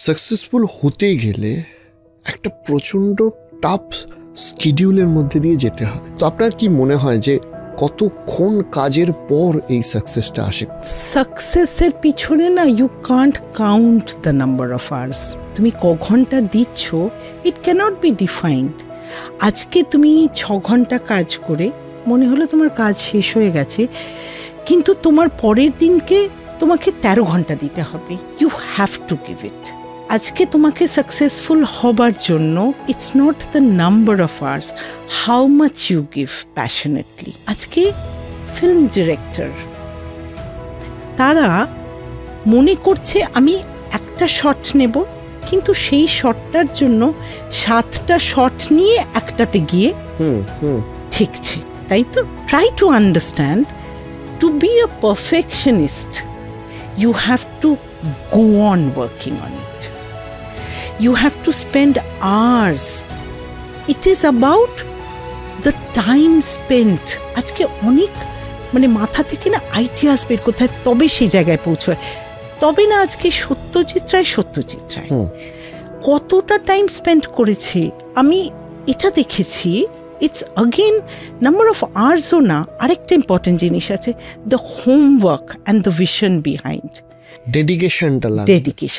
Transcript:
Successful হতে গেলে একটা প্রচণ্ড টাফ স্কিডিউলের মধ্যে দিয়ে যেতে হয়। তো আপনার কি মনে হয় যে কতক্ষণ কাজের পর এই সাকসেসটা আসে? সাকসেসের পিছনে না you can't count the number of hours. তুমি ক ঘন্টা দিচ্ছ, ইট ক্যানট বি ডিফাইন্ড। আজকে তুমি 6 ঘন্টা কাজ করে মনে হলো তোমার কাজ শেষ হয়ে গেছে, কিন্তু তোমার পরের দিনকে তোমাকে 13 ঘন্টা দিতে হবে। You have to give it. আজকে তোমাকে সাকসেসফুল হবার জন্য it's not the number of hours, how much you give passionately. আজকে ফিল্ম ডিরেক্টর তারা মনে করছে আমি একটা শট নেব, কিন্তু সেই শটটার জন্য 7টা শট নিয়ে একটাতে গিয়ে ঠিকছে, তাই তো? Try to understand, to be a perfectionist you have to go on working on it. You have to spend hours. It is about the time spent. আজকে অনেক মাথা থেকে না আইডিয়াস বের করতে হয়, তবে সেই জায়গায় পৌঁছয়। তবে না আজকে সত্যজিৎ রায় কতটা টাইম স্পেন্ড করেছে আমি এটা দেখেছি। ইটস অগেন নাম্বার অফ আওয়ার্সও না, আরেকটা ইম্পর্টেন্ট জিনিস আছে, the homework and the vision behind. ডেডিকেশনটা লাগে। ডেডিকেশন